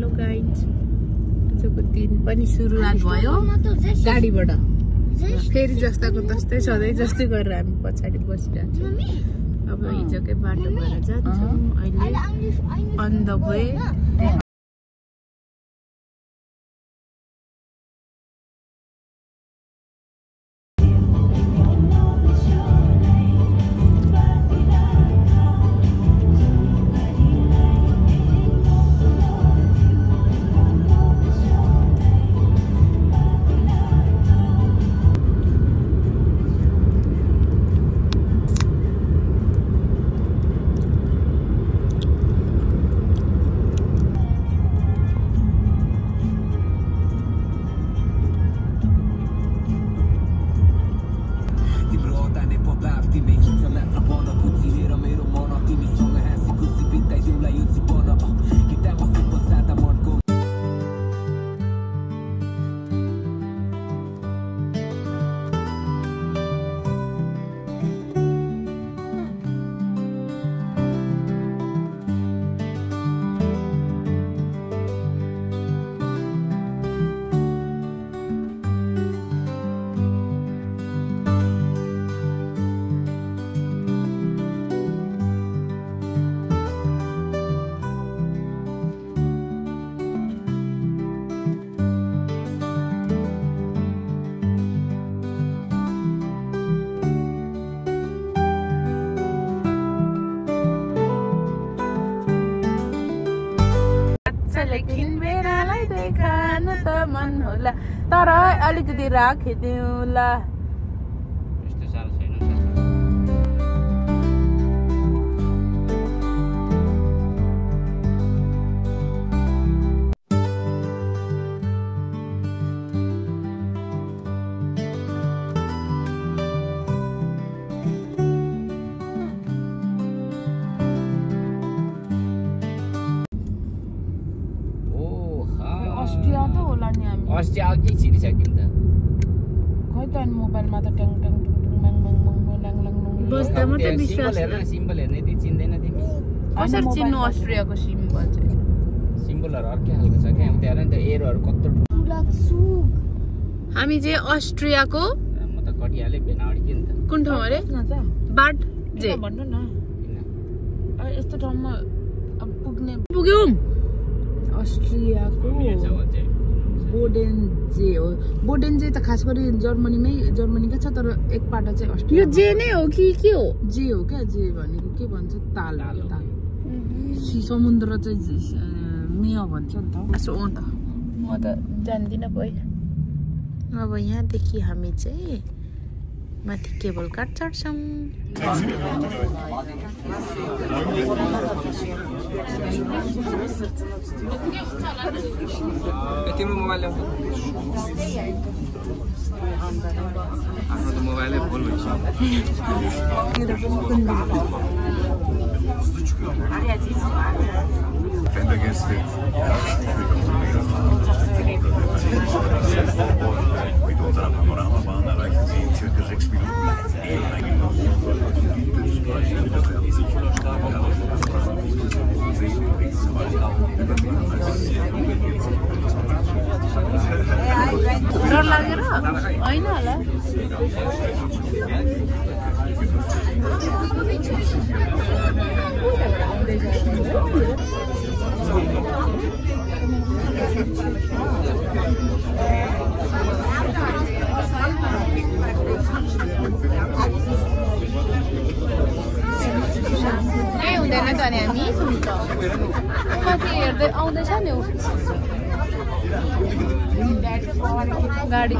Hello guys, आजको दिन पनि सुरुवात भयो गाडीबाट। फेरि जस्ताको तस्तै सधैँ जस्तै गरेर हामी पछाडि बसिरहेको छौँ। अब हिजोकै बाटो भएर जान्छौँ। अहिले अन द वे। लेकिन बेरालाई देखान त मन होला, तर अलिकति राखिदिउँला। अस्ट्रिया के छिरिसक्यौँ त खै त मोबाइलमा त ट्याङ ट्याङ टुङ टुङ म्याङ म्याङ म्याङ ल्याङ ल्याङ बस्दा मात्रै विश्वास सिम्बल हेर्ने ती चिन्दैन तिमी? कसरी चिन्नु अस्ट्रियाको सिम्बल चाहिँ? सिम्बलहरु अर्कै खालको छ क्या, त्यहाँ नि त एरोहरु कत्रो ठुलो। हामी चाहिँ अस्ट्रियाको म त कटिहाले बेनावडी के नि त कुन ठाउँ अरे बाट जे भन्नु न यस्तो ठाउँमा अब पुग्यौँ। अस्ट्रियाको बोडेन्जे हो। बोडेन्जे त खास गरी जर्मनीकै छ, तर एक पाटा चाहिँ अस्ट्रिया। यो जे नै हो कि के हो? जे हो क्या, जे भनेको के भन्छ ताल ताल। समुद्र चाहिँ मेय भन्छ नि त। यसो हो त, म त जान्दिनँ भइ। अब यहाँदेखि हामी चाहिँ माथि केबल कार चढ्छौँ। तिम्रो मोबाइल ल्याउँछ? आफ्नो त मोबाइलै फुल भइसक्यो। डर लागेर होइन होला। हुँदैन त नि हामी कति हेर्दै आउँदैछ नि गाडी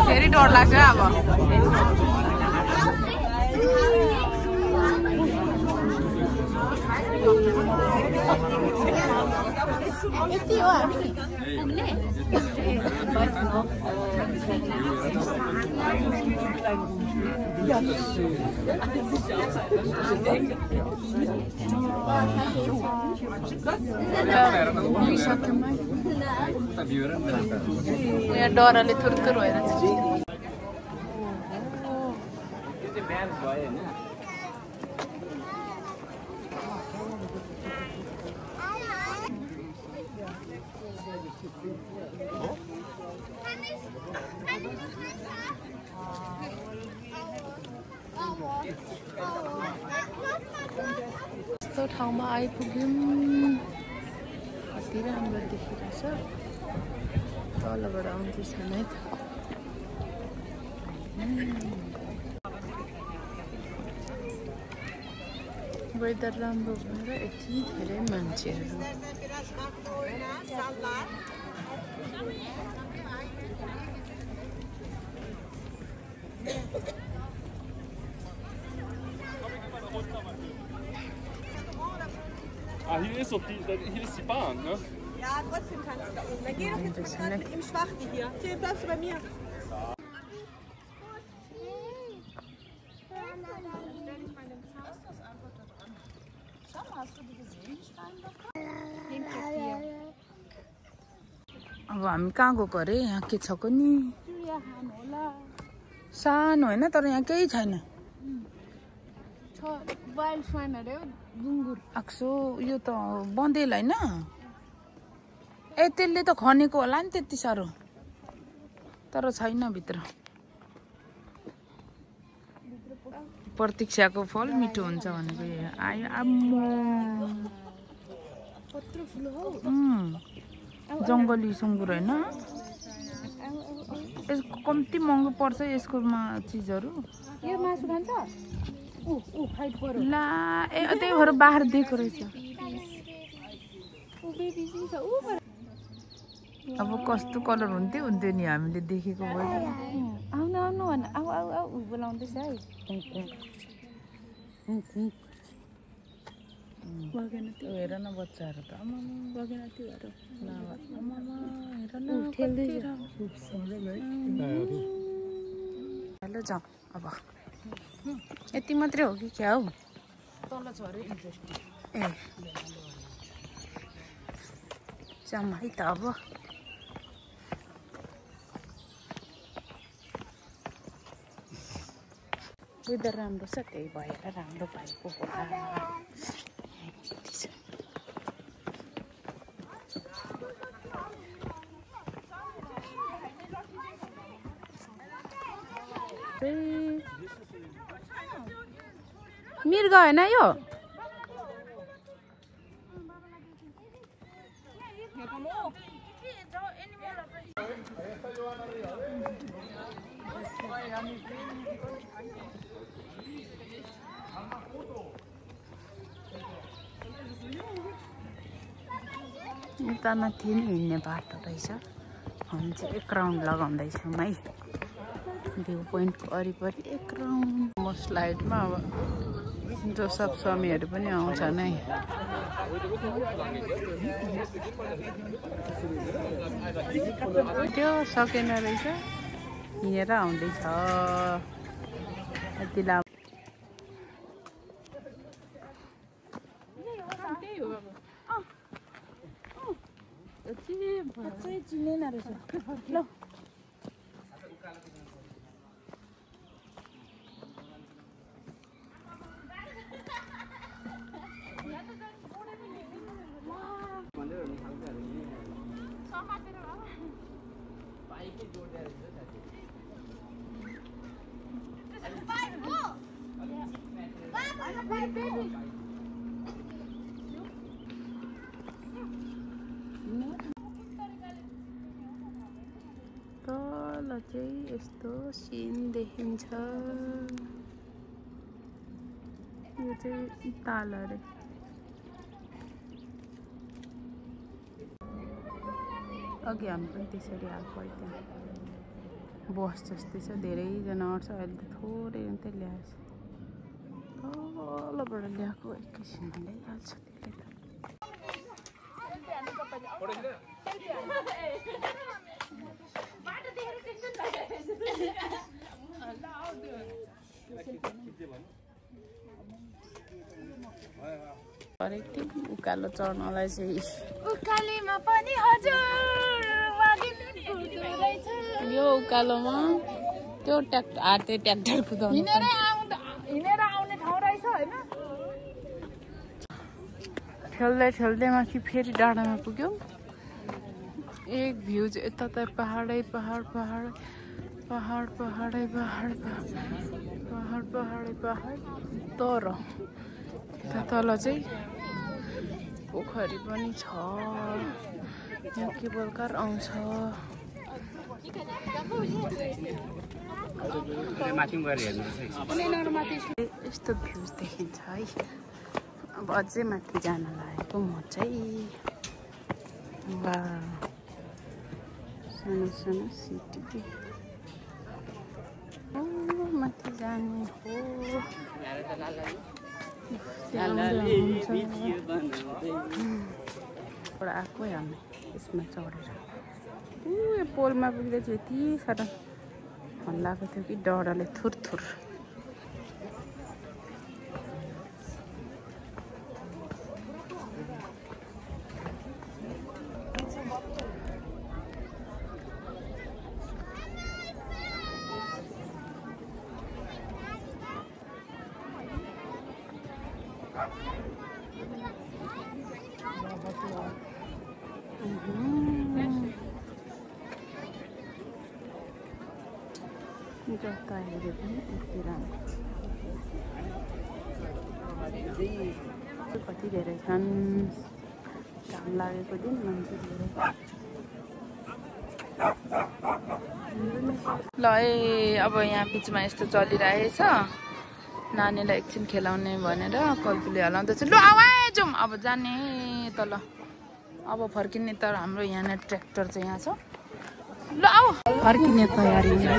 फेरि डर लाग्छ अब यति हो हामी पुग्ने यहाँ डरले थुरथुर भएर यस्तो ठाउँमा आइपुग्यौँ कति राम्रो देखिरहेछ तलबाट आउँदैछ नै त वेदर राम्रो भएर यति धेरै मान्छेहरू Ah, hier ist die Bahn, ne? Ja, trotzdem kannst du da oben. Dann geh doch jetzt mal gerade im Schwachten hier. Hier bleibst du bei mir. अब हामी कहाँ गएको अरे यहाँ के छ नि सानो होइन तर यहाँ केही छैन आक्सो यो त बन्देल होइन ए त्यसले त खनेको होला नि त्यति साह्रो तर छैन भित्र प्रतीक्षाको फल मिठो हुन्छ भनेको आयो जङ्गली सुँगुर होइन यसको कम्ती महँगो पर्छ यसको चिजहरू यो मासु खान्छ ला ए त्यही भएर बाहिर दिएको रहेछ अब कस्तो कलर हुन्थ्यो नि हामीले देखेको भयो आउनु आउनु भन आउ आउ आउ बोलाउँदैछ है बगेन त्यो हेर न बच्चाहरू त आमामा बगेन त्योहरू आमामा हेर न हेलो जाउँ अब यति मात्रै हो कि क्या हौ तल छ अरे इन्ट्रेस्ट ए जाउँ है त अब वेदर राम्रो छ त्यही भएर राम्रो भएको होला मिर्ग होइन यो यता माथि नि हिँड्ने बाटो रहेछ हामी चाहिँ एक राउन्ड लगाउँदैछौँ है भ्यू पोइन्टको वरिपरि एक राउन्ड म स्लाइडमा अब जोसफ स्वामीहरू पनि आउँछ नै त्यो सकेन रहेछ हिँडेर आउँदैछ यति लामो चिनेन रहेछ ल तल चाहिँ यस्तो सिन देखिन्छ यो चाहिँ ताल अरे अघि हामी पनि त्यसरी आएको त्यहाँ बस जस्तै छ धेरैजना आउँछ अहिले त थोरै मात्रै ल्याएछ तलबाट ल्याएको एकैछिनमा ल्याइहाल्छ त्यसले त उकालो चढ्नलाई चाहिँ उकालीमा पनि हजुर यो उकालोमा त्यो ट्र्याक्टर कुदाउनु हिँडेर आउने ठाउँ रहेछ हैन खेल्दै खेल्दै माथि फेरि डाँडामा पुग्यौँ एक भ्यू चाहिँ यता त पहाडै पहाड पहाड पहाड पहाडै पहाड पहाड पहाडै पहाड तर यता तल चाहिँ पोखरी पनि छ यहाँ केबल कार आउँछ यस्तो भ्यूज देखिन्छ है अब अझै माथि जान लागेको म चाहिँ सानो सानो सिटी माथि जाने हो आएको हामी यसमा चढेर पोलमा पुग्दै थियो यति साह्रो हल्लाएको थियो कि डरले थुरथुर जता हेऱ्यो पनि यति राम्रो कति धेरै छन् घाम लागेको दिन मान्छे धेरै ल अब यहाँ बिचमा यस्तो चलिरहेछ नानीलाई एकछिन खेलाउने भनेर कल्पुले हलाउँदैछ ल आवाज जाउँ अब जाने तल अब फर्किने तर हाम्रो यहाँनिर ट्र्याक्टर चाहिँ यहाँ छ ल आऊ फर्किने तयारी है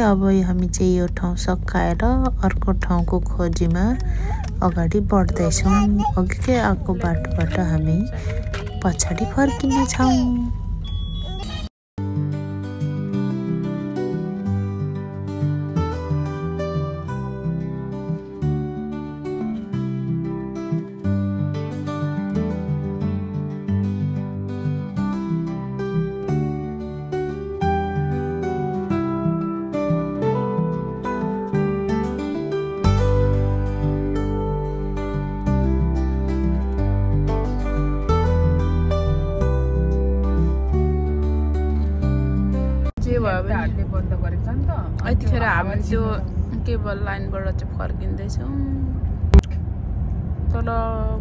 अब हामी चाहिँ यो ठाउँ सकाएर अर्को ठाउँको खोजीमा अगाडि बढ्दैछौँ। अघिकै आएको बाटोबाट हामी पछाडि फर्किने छौँ। पनि बन्द गरेको छ नि त यतिखेर हामी त्यो केबल लाइनबाट चाहिँ फर्किँदैछौँ तर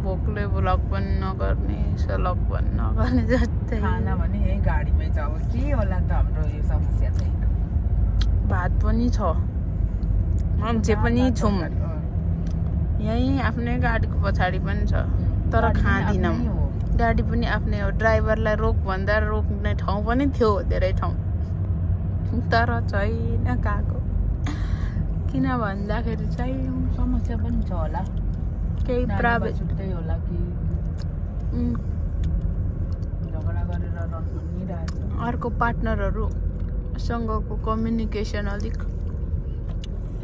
भोकले भ्लग पनि नगर्ने सलग पनि नगर्ने जस्तै खाना भने यही गाडीमै छ अब के होला त हाम्रो यो समस्या चाहिँ भात पनि छ मान्छे पनि छौँ यहीँ आफ्नै गाडीको पछाडि पनि छ तर खाँदिनौँ गाडी पनि आफ्नै हो ड्राइभरलाई रोक भन्दा रोक्ने ठाउँ पनि थियो धेरै ठाउँ तर छैन गएको किन भन्दाखेरि चाहिँ समस्या पनि छ होला केही प्राइभेट छुट्टै होला कि झगडा गरेर रन भनिरहेछ अर्को पार्टनरहरूसँगको कम्युनिकेसन अलिक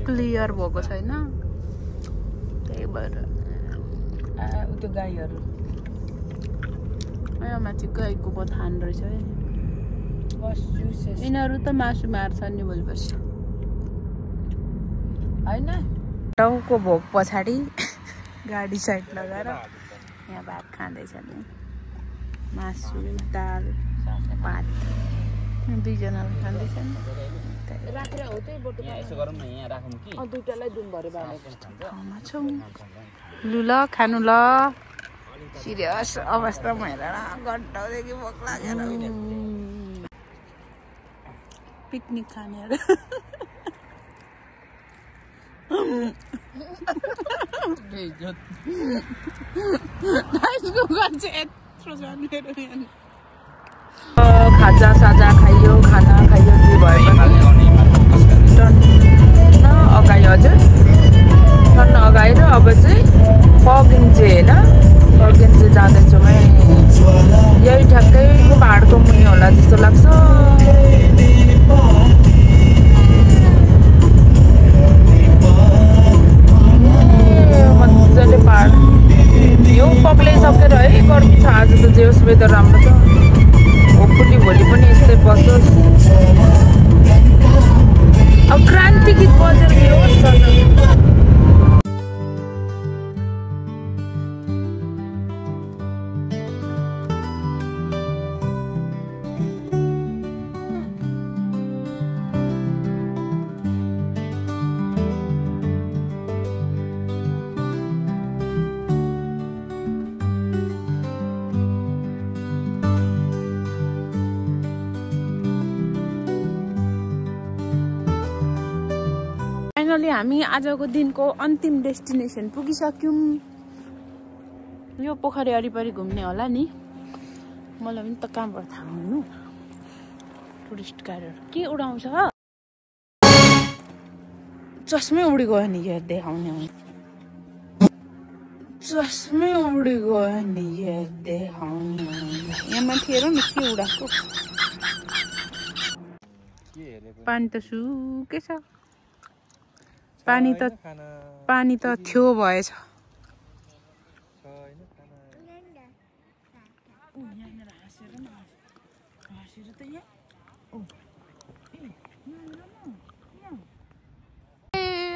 क्लियर भएको छैन त्यही भएर त्यो गाईहरू माथि गाईको बथान रहेछ है यिनीहरू त मासु मार्छन् नि भोलि पर्सि होइन टाउको भोक पछाडि गाडी साइड लगाएर यहाँ भात खाँदैछन् मासु दाल भात दुईजनाले खाँदैछन् ठाउँमा छौँ लु ल खानु ल सिरियस अवस्थामा हेरेर घन्टादेखि भोक लागेर पिकनिक खानेहरू खाजा साजा खाइयो खाना खाइयो जे भयो अगाडि हजुर टन्न अगाडि र अब चाहिँ पगिन्जे होइन पगिन्जे जाँदैछौँ है यही ठ्याक्कै पहाडको मुनि होला जस्तो लाग्छ मजाले पहाड यो पग्लाइसकेर है गर्मी छ आज त जे होस् वेदर राम्रो छ होपफुल्ली भोलि पनि यस्तै बसोस् अब क्रान्ति गीत बजेर होस् फाइनली हामी आजको दिनको अन्तिम डेस्टिनेसन पुगिसक्यौँ यो पोखरी वरिपरि घुम्ने होला नि मलाई पनि त कहाँबाट थाहा हुनु टुरिस्ट गाडीहरू के उडाउँछ चस्मै उडी गयो नि यहाँ देखाउने चस्मै उडी गयो नि यहाँ देखाउने यहाँ माथि हेरौँ न के उडाएको पानी त सुकै छ पानी त थियो भएछ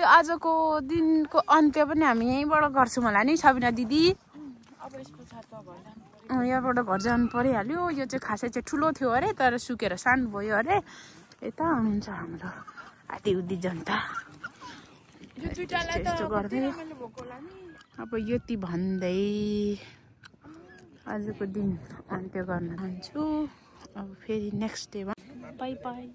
आजको दिनको अन्त्य पनि हामी यहीँबाट गर्छौँ होला नि सबिना दिदी अब यसको यहाँबाट घर जानु परिहाल्यो यो चाहिँ खासै चाहिँ ठुलो थियो अरे तर सुकेर सानो भयो अरे यता हुन्छ हाम्रो आधी उधी जनता यस्तो गर्दै अब यति भन्दै आजको दिन अन्त्य गर्न चाहन्छु अब फेरि नेक्स्ट डेमा बाई बाई